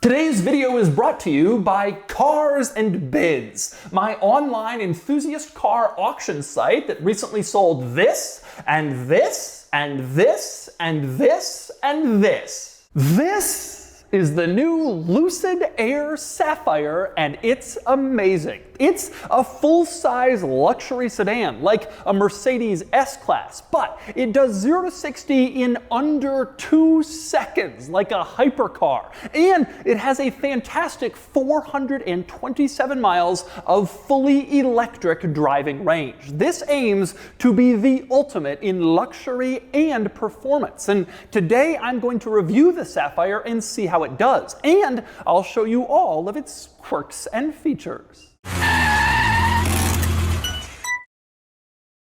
Today's video is brought to you by Cars and Bids, my online enthusiast car auction site that recently sold this, and this, and this, and this, and this. This is the new Lucid Air Sapphire, and it's amazing. It's a full-size luxury sedan, like a Mercedes S-Class, but it does 0 to 60 in under 2 seconds, like a hypercar. And it has a fantastic 427 miles of fully electric driving range. This aims to be the ultimate in luxury and performance. And today I'm going to review the Sapphire and see how it does. And I'll show you all of its quirks and features.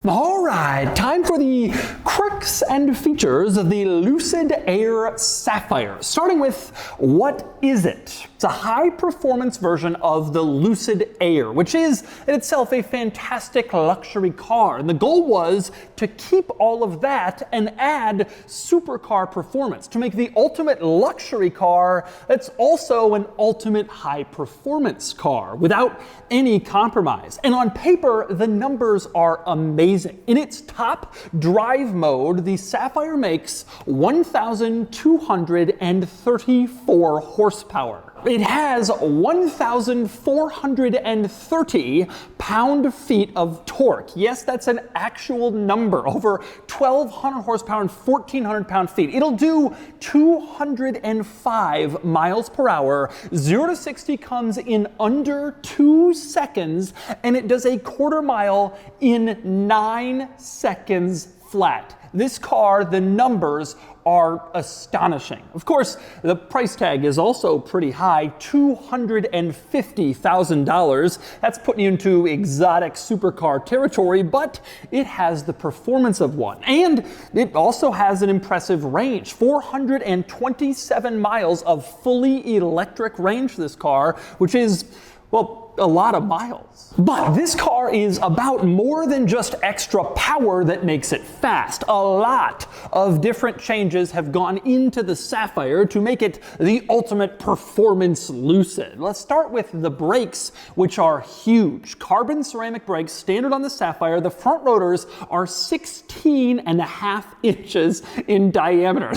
All right, time for the quirks and features of the Lucid Air Sapphire. Starting with, what is it? It's a high-performance version of the Lucid Air, which is in itself a fantastic luxury car. And the goal was to keep all of that and add supercar performance to make the ultimate luxury car that's also an ultimate high-performance car without any compromise. And on paper, the numbers are amazing. In its top drive mode, the Sapphire makes 1,234 horsepower. It has 1,430 pound-feet of torque. Yes, that's an actual number, over 1,200 horsepower and 1,400 pound-feet. It'll do 205 miles per hour. 0 to 60 comes in under 2 seconds, and it does a quarter mile in 9 seconds flat. This car, the numbers are astonishing. Of course, the price tag is also pretty high, $250,000. That's putting you into exotic supercar territory, but it has the performance of one. And it also has an impressive range, 427 miles of fully electric range for this car, which is, well, a lot of miles. But this car is about more than just extra power that makes it fast. A lot of different changes have gone into the Sapphire to make it the ultimate performance Lucid. Let's start with the brakes, which are huge. Carbon ceramic brakes, standard on the Sapphire. The front rotors are 16.5 inches in diameter.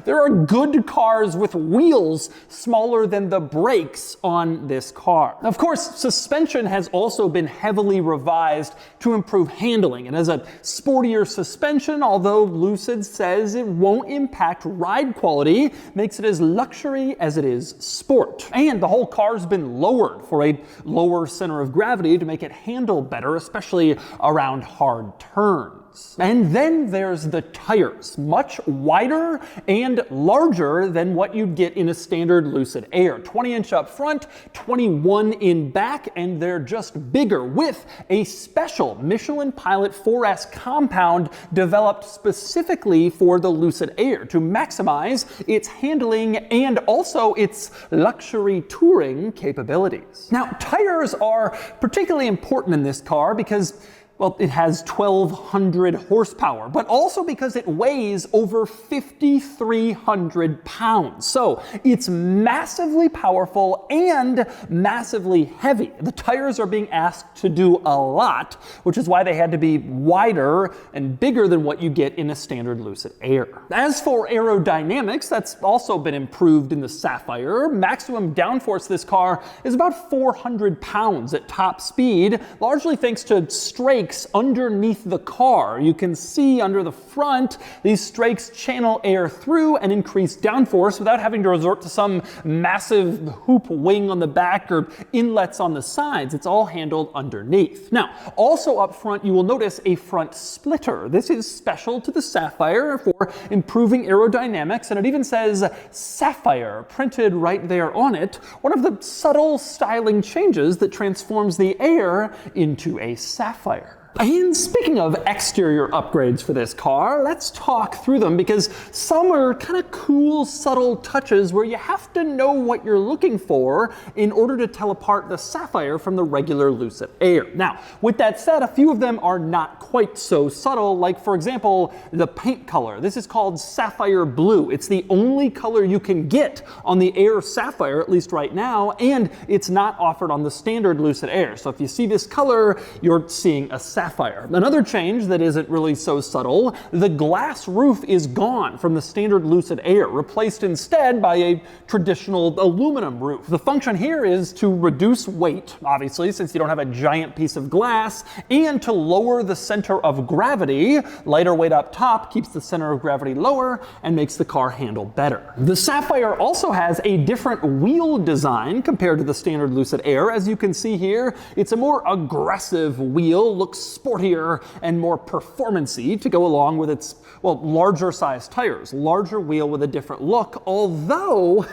There are good cars with wheels smaller than the brakes on this car. Of course, suspension has also been heavily revised to improve handling. It has a sportier suspension, although Lucid says it won't impact ride quality, makes it as luxury as it is sport. And the whole car's been lowered for a lower center of gravity to make it handle better, especially around hard turns. And then there's the tires, much wider and larger than what you'd get in a standard Lucid Air. 20-inch up front, 21 in back, and they're just bigger with a special Michelin Pilot 4S compound developed specifically for the Lucid Air to maximize its handling and also its luxury touring capabilities. Now, tires are particularly important in this car because, well, it has 1,200 horsepower, but also because it weighs over 5,300 pounds. So it's massively powerful and massively heavy. The tires are being asked to do a lot, which is why they had to be wider and bigger than what you get in a standard Lucid Air. As for aerodynamics, that's also been improved in the Sapphire. Maximum downforce of this car is about 400 pounds at top speed, largely thanks to strakes underneath the car. You can see under the front, these strakes channel air through and increase downforce without having to resort to some massive hoop wing on the back or inlets on the sides. It's all handled underneath. Now, also up front, you will notice a front splitter. This is special to the Sapphire for improving aerodynamics, and it even says Sapphire printed right there on it, one of the subtle styling changes that transforms the Air into a Sapphire. And speaking of exterior upgrades for this car, let's talk through them because some are kind of cool, subtle touches where you have to know what you're looking for in order to tell apart the Sapphire from the regular Lucid Air. Now, with that said, a few of them are not quite so subtle, like for example, the paint color. This is called Sapphire Blue. It's the only color you can get on the Air Sapphire, at least right now, and it's not offered on the standard Lucid Air. So if you see this color, you're seeing a Sapphire. Another change that isn't really so subtle, the glass roof is gone from the standard Lucid Air, replaced instead by a traditional aluminum roof. The function here is to reduce weight, obviously, since you don't have a giant piece of glass, and to lower the center of gravity. Lighter weight up top keeps the center of gravity lower and makes the car handle better. The Sapphire also has a different wheel design compared to the standard Lucid Air. As you can see here, it's a more aggressive wheel, looks sportier and more performance-y to go along with its, well, larger size tires, larger wheel with a different look, although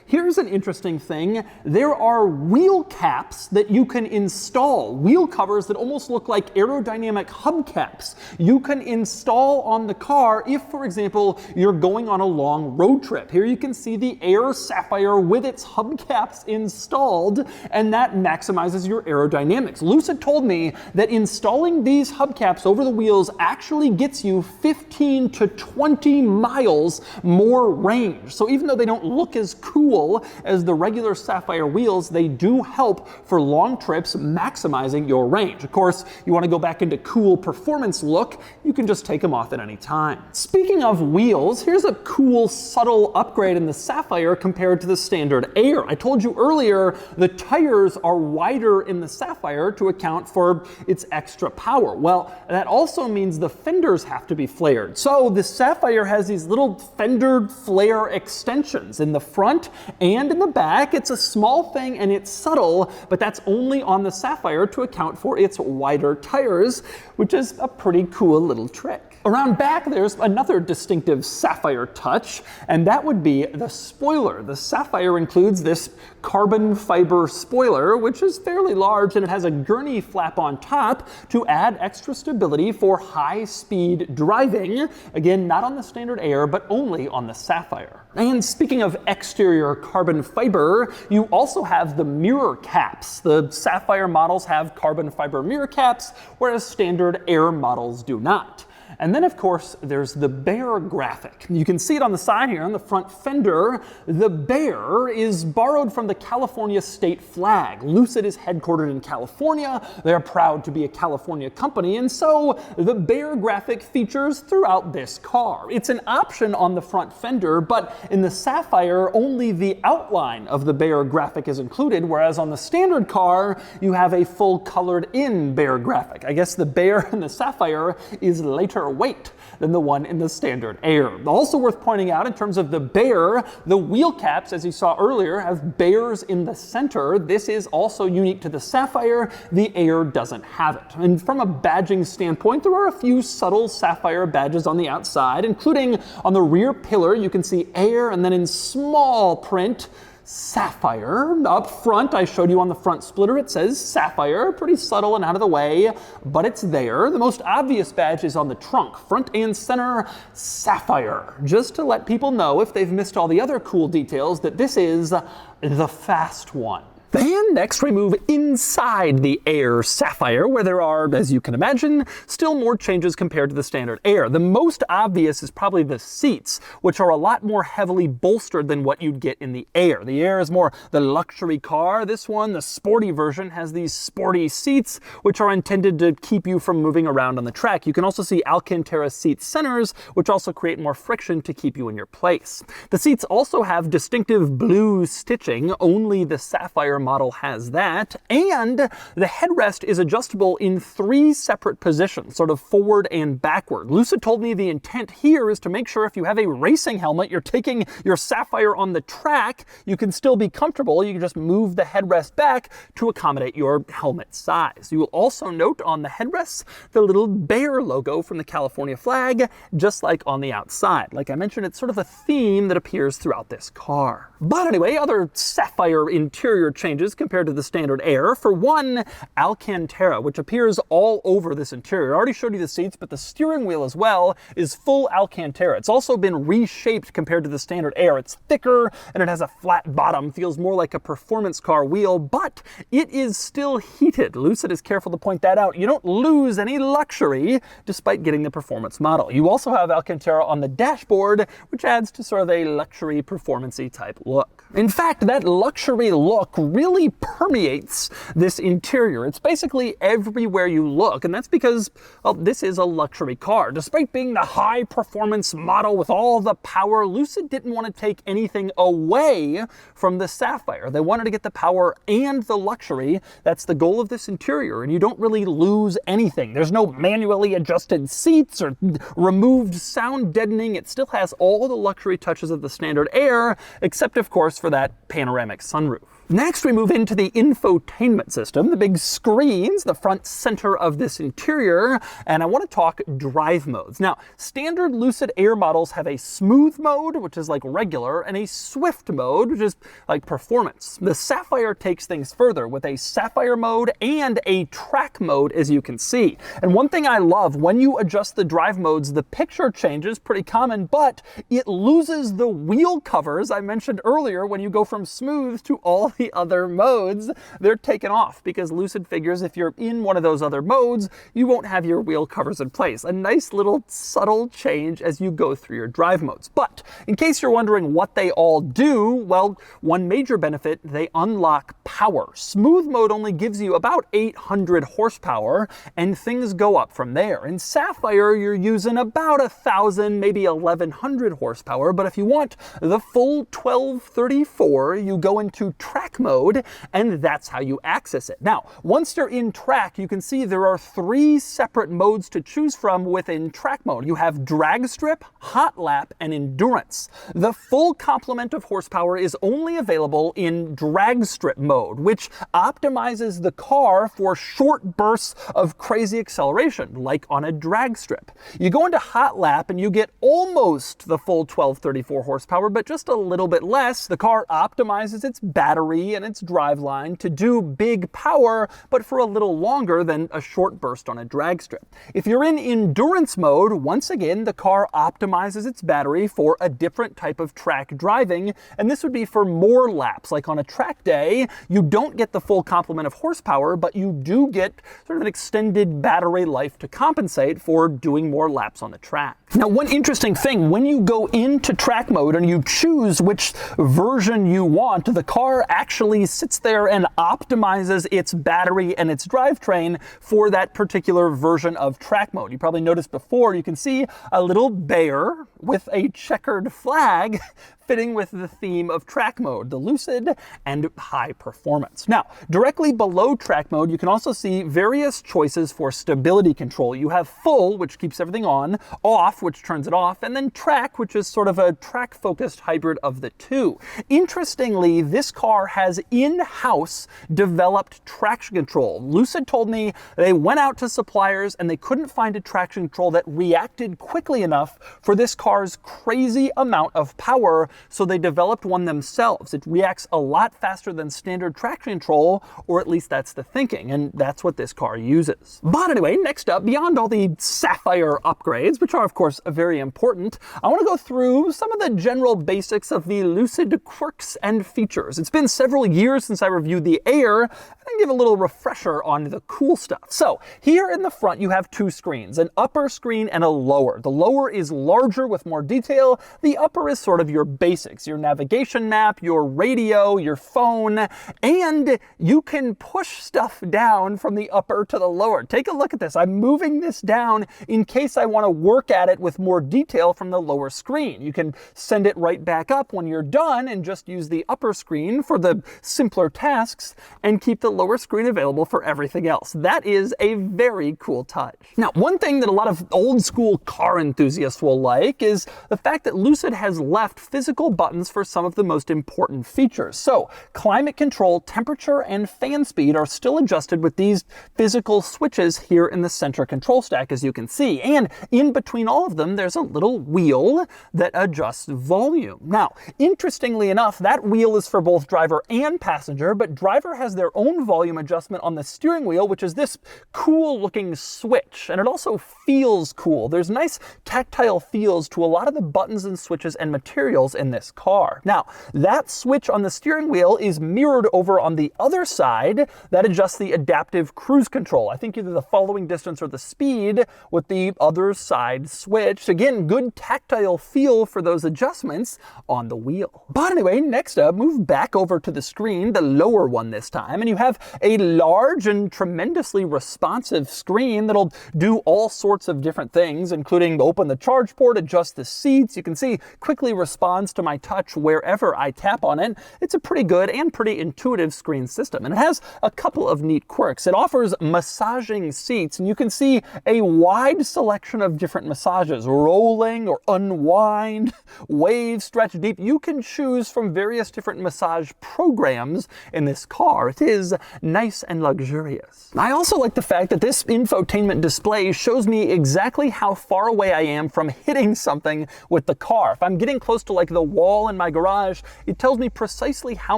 here's an interesting thing. There are wheel caps that you can install, wheel covers that almost look like aerodynamic hubcaps. You can install on the car if, for example, you're going on a long road trip. Here you can see the Air Sapphire with its hubcaps installed, and that maximizes your aerodynamics. Lucid told me that installing these hubcaps over the wheels actually gets you 15 to 20 miles more range. So even though they don't look as cool as the regular Sapphire wheels, they do help for long trips, maximizing your range. Of course, you want to go back into cool performance look, you can just take them off at any time. Speaking of wheels, here's a cool, subtle upgrade in the Sapphire compared to the standard Air. I told you earlier, the tires are wider in the Sapphire to account for its extra power. Well, that also means the fenders have to be flared. So the Sapphire has these little fender flare extensions in the front and in the back. It's a small thing and it's subtle, but that's only on the Sapphire to account for its wider tires, which is a pretty cool little trick. Around back, there's another distinctive Sapphire touch, and that would be the spoiler. The Sapphire includes this carbon fiber spoiler, which is fairly large, and it has a gurney flap on top to add extra stability for high-speed driving. Again, not on the standard Air, but only on the Sapphire. And speaking of exterior carbon fiber, you also have the mirror caps. The Sapphire models have carbon fiber mirror caps, whereas standard Air models do not. And then, of course, there's the bear graphic. You can see it on the side here, on the front fender. The bear is borrowed from the California state flag. Lucid is headquartered in California. They're proud to be a California company, and so the bear graphic features throughout this car. It's an option on the front fender, but in the Sapphire, only the outline of the bear graphic is included, whereas on the standard car, you have a full colored-in bear graphic. I guess the bear in the Sapphire is lighter weight than the one in the standard Air. Also worth pointing out in terms of the bear, the wheel caps, as you saw earlier, have bears in the center. This is also unique to the Sapphire. The Air doesn't have it. And from a badging standpoint, there are a few subtle Sapphire badges on the outside, including on the rear pillar, you can see Air, and then in small print, Sapphire. Up front, I showed you on the front splitter, it says Sapphire, pretty subtle and out of the way, but it's there. The most obvious badge is on the trunk, front and center, Sapphire, just to let people know, if they've missed all the other cool details, that this is the fast one. And next we move inside the Air Sapphire, where there are, as you can imagine, still more changes compared to the standard Air. The most obvious is probably the seats, which are a lot more heavily bolstered than what you'd get in the Air. The Air is more the luxury car. This one, the sporty version, has these sporty seats, which are intended to keep you from moving around on the track. You can also see Alcantara seat centers, which also create more friction to keep you in your place. The seats also have distinctive blue stitching. Only the Sapphire model has that, and the headrest is adjustable in 3 separate positions, sort of forward and backward. Lucid told me the intent here is to make sure if you have a racing helmet, you're taking your Sapphire on the track, you can still be comfortable. You can just move the headrest back to accommodate your helmet size. You will also note on the headrests the little bear logo from the California flag, just like on the outside. Like I mentioned, it's sort of a theme that appears throughout this car. But anyway, other Sapphire interior changes changes compared to the standard Air. For one, Alcantara, which appears all over this interior. I already showed you the seats, but the steering wheel as well is full Alcantara. It's also been reshaped compared to the standard Air. It's thicker and it has a flat bottom, feels more like a performance car wheel, but it is still heated. Lucid is careful to point that out. You don't lose any luxury despite getting the performance model. You also have Alcantara on the dashboard, which adds to sort of a luxury performance-y type look. In fact, that luxury look really permeates this interior. It's basically everywhere you look, and that's because, well, this is a luxury car. Despite being the high performance model with all the power, Lucid didn't want to take anything away from the Sapphire. They wanted to get the power and the luxury. That's the goal of this interior, and you don't really lose anything. There's no manually adjusted seats or removed sound deadening. It still has all the luxury touches of the standard Air, except of course for that panoramic sunroof. Next, we move into the infotainment system, the big screens, the front center of this interior, and I want to talk drive modes. Now, standard Lucid Air models have a smooth mode, which is like regular, and a swift mode, which is like performance. The Sapphire takes things further with a Sapphire mode and a track mode, as you can see. And one thing I love, when you adjust the drive modes, the picture changes, pretty common, but it loses the wheel covers I mentioned earlier when you go from smooth to all the other modes. They're taken off because Lucid figures if you're in one of those other modes, you won't have your wheel covers in place. A nice little subtle change as you go through your drive modes. But in case you're wondering what they all do, well, one major benefit, they unlock power. Smooth mode only gives you about 800 horsepower, and things go up from there. In Sapphire, you're using about 1,000, maybe 1,100 horsepower, but if you want the full 1234, you go into track mode, and that's how you access it. Now, once you're in track, you can see there are 3 separate modes to choose from within track mode. You have drag strip, hot lap, and endurance. The full complement of horsepower is only available in drag strip mode, which optimizes the car for short bursts of crazy acceleration, like on a drag strip. You go into hot lap and you get almost the full 1234 horsepower, but just a little bit less. The car optimizes its battery and its driveline to do big power, but for a little longer than a short burst on a drag strip. If you're in endurance mode, once again, the car optimizes its battery for a different type of track driving, and this would be for more laps. Like on a track day, you don't get the full complement of horsepower, but you do get sort of an extended battery life to compensate for doing more laps on the track. Now, one interesting thing, when you go into track mode and you choose which version you want, the car actually sits there and optimizes its battery and its drivetrain for that particular version of track mode. You probably noticed before, you can see a little bear with a checkered flag fitting with the theme of track mode, the Lucid and high performance. Now, directly below track mode, you can also see various choices for stability control. You have full, which keeps everything on, off, which turns it off, and then track, which is sort of a track-focused hybrid of the two. Interestingly, this car has in-house developed traction control. Lucid told me they went out to suppliers and they couldn't find a traction control that reacted quickly enough for this car's crazy amount of power, so they developed one themselves. It reacts a lot faster than standard traction control, or at least that's the thinking, and that's what this car uses. But anyway, next up, beyond all the Sapphire upgrades, which are of course very important, I want to go through some of the general basics of the Lucid quirks and features. It's been several years since I reviewed the Air, and give a little refresher on the cool stuff. So here in the front, you have 2 screens, an upper screen and a lower. The lower is larger with more detail. The upper is sort of your basics, your navigation map, your radio, your phone, and you can push stuff down from the upper to the lower. Take a look at this. I'm moving this down in case I want to work at it with more detail from the lower screen. You can send it right back up when you're done and just use the upper screen for the simpler tasks and keep the lower screen available for everything else. That is a very cool touch. Now, one thing that a lot of old school car enthusiasts will like is the fact that Lucid has left physical physical buttons for some of the most important features. So climate control, temperature, and fan speed are still adjusted with these physical switches here in the center control stack, as you can see. And in between all of them, there's a little wheel that adjusts volume. Now, interestingly enough, that wheel is for both driver and passenger, but driver has their own volume adjustment on the steering wheel, which is this cool looking switch. And it also feels cool. There's nice tactile feels to a lot of the buttons and switches and materials in this car. Now, that switch on the steering wheel is mirrored over on the other side that adjusts the adaptive cruise control. I think either the following distance or the speed with the other side switch. Again, good tactile feel for those adjustments on the wheel. But anyway, next up, move back over to the screen, the lower one this time, and you have a large and tremendously responsive screen that'll do all sorts of different things, including open the charge port, adjust the seats. You can see quickly responds to my touch wherever I tap on it. It's a pretty good and pretty intuitive screen system, and it has a couple of neat quirks. It offers massaging seats, and you can see a wide selection of different massages, rolling or unwind, wave, stretch, deep. You can choose from various different massage programs in this car. It is nice and luxurious. I also like the fact that this infotainment display shows me exactly how far away I am from hitting something with the car. If I'm getting close to like the wall in my garage, it tells me precisely how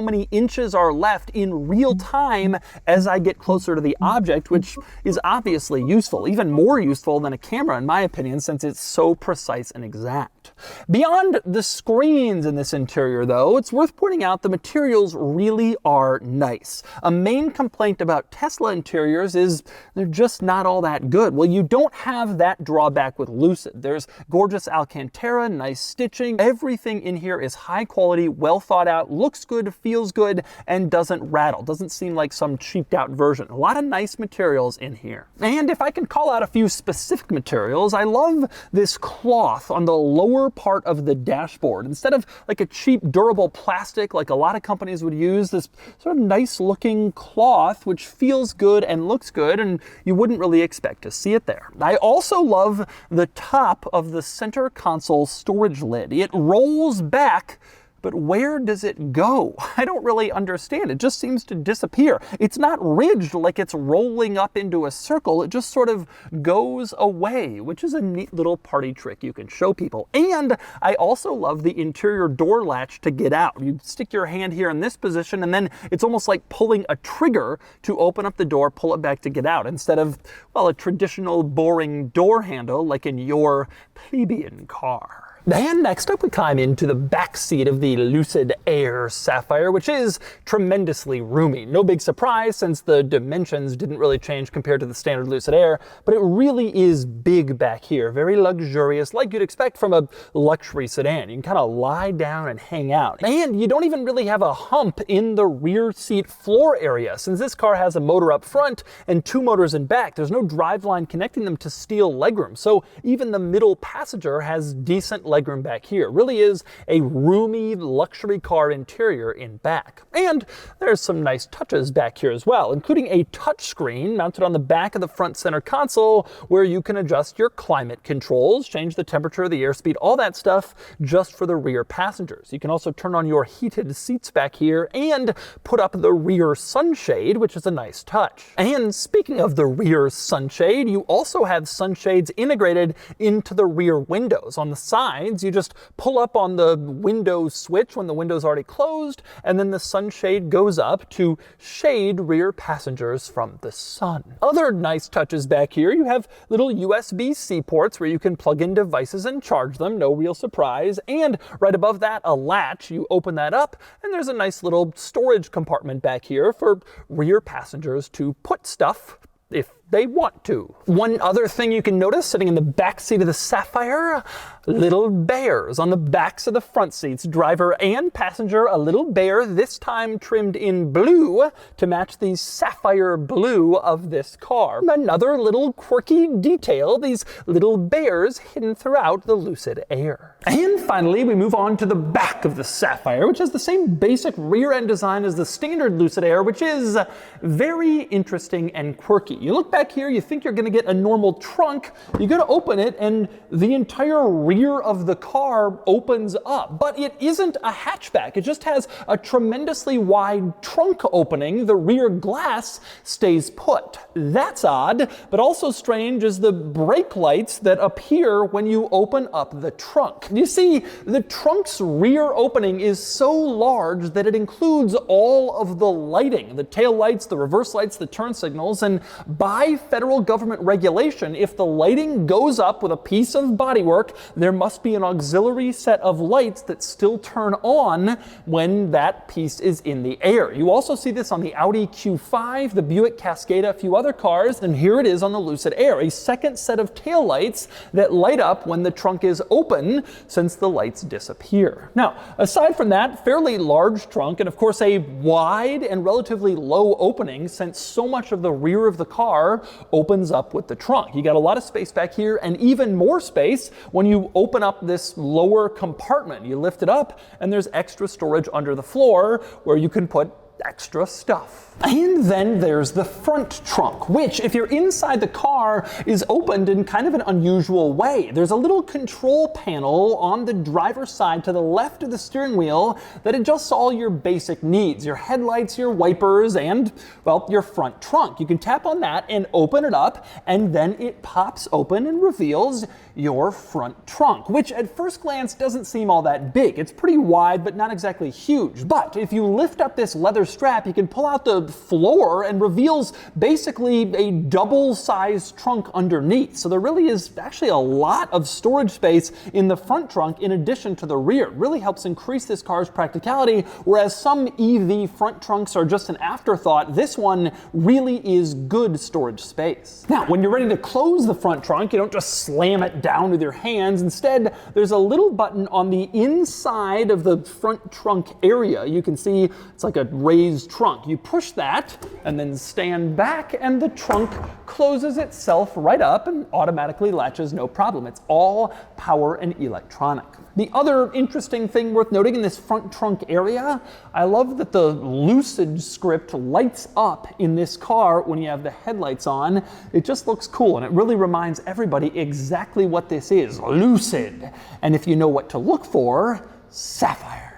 many inches are left in real time as I get closer to the object, which is obviously useful, even more useful than a camera in my opinion, since it's so precise and exact. Beyond the screens in this interior though, it's worth pointing out the materials really are nice. A main complaint about Tesla interiors is they're just not all that good. Well, you don't have that drawback with Lucid. There's gorgeous Alcantara, nice stitching. Everything in here is high quality, well thought out, looks good, feels good, and doesn't rattle. Doesn't seem like some cheaped out version. A lot of nice materials in here. And if I can call out a few specific materials, I love this cloth on the lower part of the dashboard. Instead of like a cheap durable plastic like a lot of companies would use, this sort of nice looking cloth which feels good and looks good, and you wouldn't really expect to see it there. I also love the top of the center console storage lid. It rolls back, but where does it go? I don't really understand. It just seems to disappear. It's not ridged like it's rolling up into a circle. It just sort of goes away, which is a neat little party trick you can show people. And I also love the interior door latch to get out. You stick your hand here in this position, and then it's almost like pulling a trigger to open up the door, pull it back to get out, instead of, well, a traditional boring door handle like in your plebeian car. And next up, we climb into the back seat of the Lucid Air Sapphire, which is tremendously roomy. No big surprise since the dimensions didn't really change compared to the standard Lucid Air, but it really is big back here. Very luxurious, like you'd expect from a luxury sedan. You can kind of lie down and hang out. And you don't even really have a hump in the rear seat floor area. Since this car has a motor up front and two motors in back, there's no driveline connecting them to steel legroom. So even the middle passenger has decent legroom back here. It really is a roomy luxury car interior in back. And there's some nice touches back here as well, including a touch screen mounted on the back of the front center console where you can adjust your climate controls, change the temperature, the airspeed, all that stuff just for the rear passengers. You can also turn on your heated seats back here and put up the rear sunshade, which is a nice touch. And speaking of the rear sunshade, you also have sunshades integrated into the rear windows. On the sides, you just pull up on the window switch when the window's already closed, and then the sunshade goes up to shade rear passengers from the sun. Other nice touches back here, you have little USB-C ports where you can plug in devices and charge them, no real surprise, and right above that, a latch. You open that up, and there's a nice little storage compartment back here for rear passengers to put stuff if they want to. One other thing you can notice sitting in the back seat of the Sapphire, little bears on the backs of the front seats, driver and passenger, a little bear, this time trimmed in blue to match the sapphire blue of this car. Another little quirky detail, these little bears hidden throughout the Lucid Air. And finally, we move on to the back of the Sapphire, which has the same basic rear end design as the standard Lucid Air, which is very interesting and quirky. You look back back here, you think you're gonna get a normal trunk, you gotta open it and the entire rear of the car opens up. But it isn't a hatchback, it just has a tremendously wide trunk opening. The rear glass stays put. That's odd, but also strange is the brake lights that appear when you open up the trunk. You see, the trunk's rear opening is so large that it includes all of the lighting, the tail lights, the reverse lights, the turn signals, and by federal government regulation, if the lighting goes up with a piece of bodywork, there must be an auxiliary set of lights that still turn on when that piece is in the air. You also see this on the Audi Q5, the Buick Cascada, a few other cars, and here it is on the Lucid Air, a second set of tail lights that light up when the trunk is open, since the lights disappear. Now, aside from that, fairly large trunk, and of course a wide and relatively low opening, since so much of the rear of the car opens up with the trunk. You got a lot of space back here, and even more space when you open up this lower compartment. You lift it up, and there's extra storage under the floor where you can put extra stuff. And then there's the front trunk, which, if you're inside the car, is opened in kind of an unusual way. There's a little control panel on the driver's side to the left of the steering wheel that adjusts all your basic needs, your headlights, your wipers, and, well, your front trunk. You can tap on that and open it up, and then it pops open and reveals your front trunk, which at first glance doesn't seem all that big. It's pretty wide, but not exactly huge. But if you lift up this leather strap, you can pull out the floor and reveals basically a double-sized trunk underneath. So there really is actually a lot of storage space in the front trunk in addition to the rear. It really helps increase this car's practicality, whereas some EV front trunks are just an afterthought. This one really is good storage space. Now, when you're ready to close the front trunk, you don't just slam it down with your hands. Instead, there's a little button on the inside of the front trunk area. You can see it's like a raised trunk. You push that and then stand back, and the trunk closes itself right up and automatically latches no problem. It's all power and electronic. The other interesting thing worth noting in this front trunk area, I love that the Lucid script lights up in this car when you have the headlights on. It just looks cool, and it really reminds everybody exactly what this is, Lucid. And if you know what to look for, Sapphire.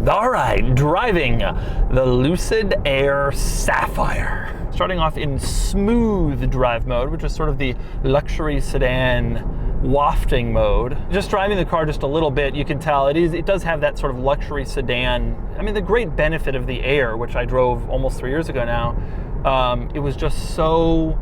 All right, driving the Lucid Air Sapphire. Starting off in smooth drive mode, which is sort of the luxury sedan wafting mode. Just driving the car just a little bit, you can tell it does have that sort of luxury sedan. I mean, the great benefit of the Air, which I drove almost 3 years ago now, it was just so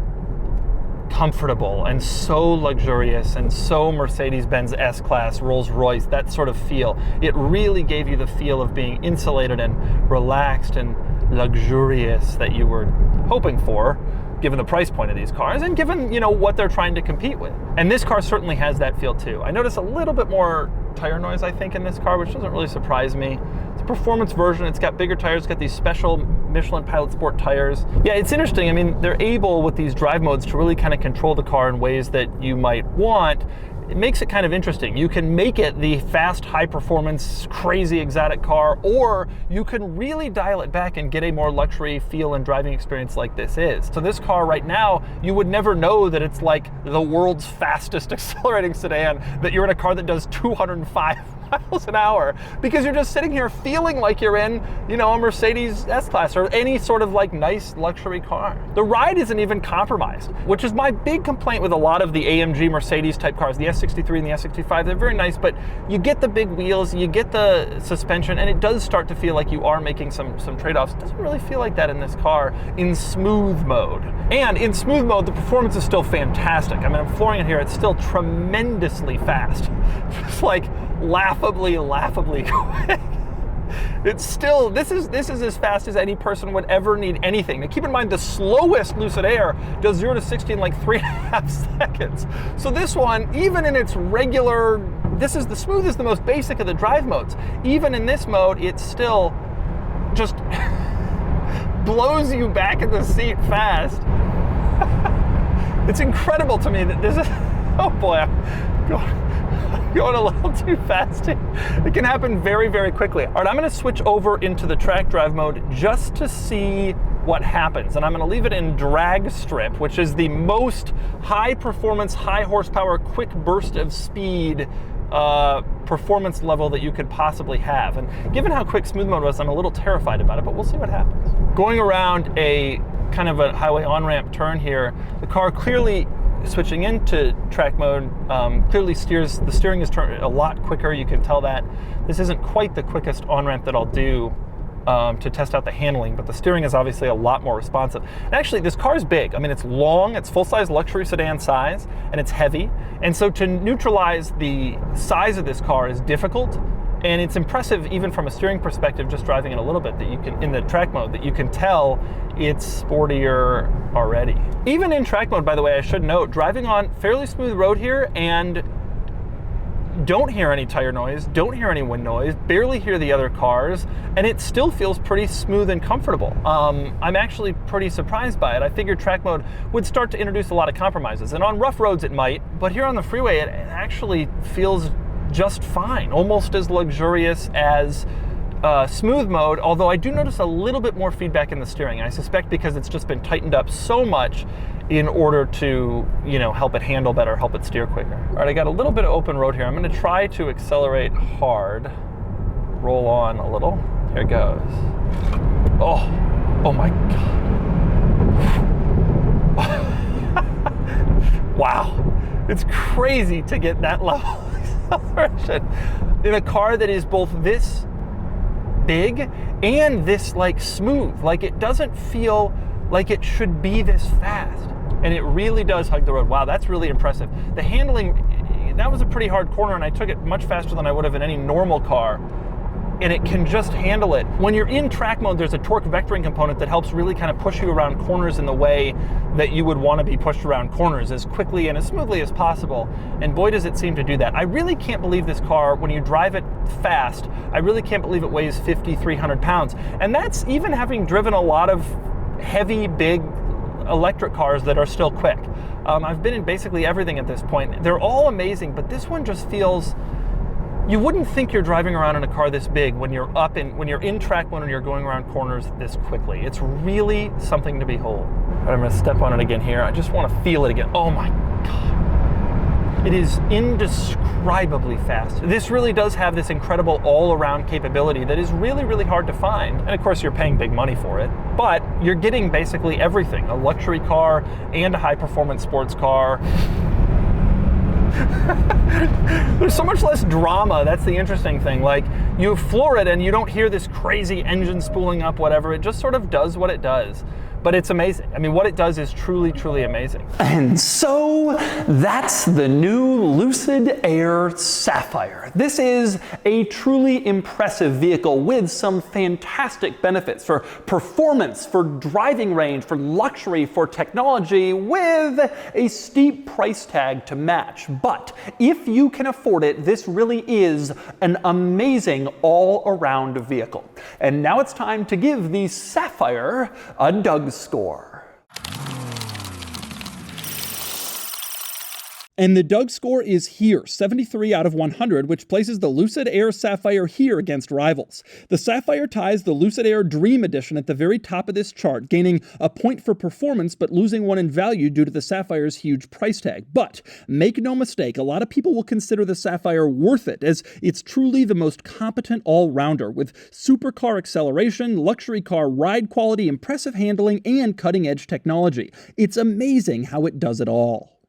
comfortable and so luxurious and so Mercedes-Benz S-Class, Rolls-Royce, that sort of feel. It really gave you the feel of being insulated and relaxed and luxurious that you were hoping for, given the price point of these cars and given, what they're trying to compete with. And this car certainly has that feel too. I notice a little bit more tire noise, I think, in this car, which doesn't really surprise me. It's a performance version. It's got bigger tires. It's got these special Michelin Pilot Sport tires. Yeah, it's interesting. I mean, they're able with these drive modes to really kind of control the car in ways that you might want. It makes it kind of interesting. You can make it the fast, high-performance, crazy, exotic car, or you can really dial it back and get a more luxury feel and driving experience like this is. So this car right now, you would never know that it's like the world's fastest accelerating sedan, that you're in a car that does 205 miles an hour, because you're just sitting here feeling like you're in, a Mercedes S-Class or any sort of like nice luxury car. The ride isn't even compromised, which is my big complaint with a lot of the AMG Mercedes type cars, the S63 and the S65. They're very nice, but you get the big wheels, you get the suspension, and it does start to feel like you are making some trade-offs. It doesn't really feel like that in this car in smooth mode. And in smooth mode, the performance is still fantastic. I mean, I'm flooring it here. It's still tremendously fast. Just like laughably quick. It's still, this is as fast as any person would ever need anything. Now keep in mind, the slowest Lucid Air does 0 to 60 in like 3.5 seconds. So this one, even in its regular, this is the smoothest, the most basic of the drive modes. Even in this mode, it still just blows you back in the seat fast. It's incredible to me that this is, oh boy, I'm going a little too fast here. It can happen very, very quickly. All right, I'm gonna switch over into the track drive mode just to see what happens. And I'm going to leave it in drag strip, which is the most high performance, high horsepower, quick burst of speed performance level that you could possibly have. And given how quick smooth mode was, I'm a little terrified about it, but we'll see what happens. Going around a kind of a highway on-ramp turn here, the car clearly switching into track mode, clearly the steering is turned a lot quicker. You can tell that. This isn't quite the quickest on-ramp that I'll do to test out the handling, but the steering is obviously a lot more responsive. And actually, this car is big. I mean, it's long, it's full-size luxury sedan size, and it's heavy. And so to neutralize the size of this car is difficult. And it's impressive, even from a steering perspective, just driving it a little bit, that you can, in the track mode, that you can tell it's sportier already. Even in track mode, by the way, I should note, driving on fairly smooth road here and don't hear any tire noise, don't hear any wind noise, barely hear the other cars, and it still feels pretty smooth and comfortable. I'm actually pretty surprised by it. I figured track mode would start to introduce a lot of compromises, and on rough roads it might, but here on the freeway it actually feels just fine, almost as luxurious as smooth mode, although I do notice a little bit more feedback in the steering. I suspect because it's just been tightened up so much in order to, you know, help it handle better, help it steer quicker. All right, I got a little bit of open road here. I'm gonna try to accelerate hard, roll on a little. Here it goes. Oh my God. Wow, it's crazy to get that level of acceleration in a car that is both this big and this like smooth. Like, it doesn't feel like it should be this fast, and it really does hug the road. Wow, that's really impressive. The handling, that was a pretty hard corner, and I took it much faster than I would have in any normal car, and it can just handle it. When you're in track mode, there's a torque vectoring component that helps really kind of push you around corners in the way that you would want to be pushed around corners as quickly and as smoothly as possible, and boy does it seem to do that. I really can't believe this car, when you drive it fast, I really can't believe it weighs 5,300 pounds, and that's even having driven a lot of heavy, big electric cars that are still quick. I've been in basically everything at this point. They're all amazing, but this one just feels, you wouldn't think you're driving around in a car this big when you're in track mode and you're going around corners this quickly. It's really something to behold. All right, I'm gonna step on it again here. I just want to feel it again. Oh my God. It is indescribably fast. This really does have this incredible all-around capability that is really, really hard to find. And of course, you're paying big money for it, but you're getting basically everything: a luxury car and a high-performance sports car. There's so much less drama. That's the interesting thing. Like, you floor it and you don't hear this crazy engine spooling up, whatever. It just sort of does what it does. But it's amazing. I mean, what it does is truly, truly amazing. And so that's the new Lucid Air Sapphire. This is a truly impressive vehicle with some fantastic benefits for performance, for driving range, for luxury, for technology, with a steep price tag to match. But if you can afford it, this really is an amazing all-around vehicle. And now it's time to give the Sapphire a DougScore. And the DougScore is here, 73 out of 100, which places the Lucid Air Sapphire here against rivals. The Sapphire ties the Lucid Air Dream Edition at the very top of this chart, gaining a point for performance but losing one in value due to the Sapphire's huge price tag. But make no mistake, a lot of people will consider the Sapphire worth it, as it's truly the most competent all-rounder, with supercar acceleration, luxury car ride quality, impressive handling, and cutting-edge technology. It's amazing how it does it all.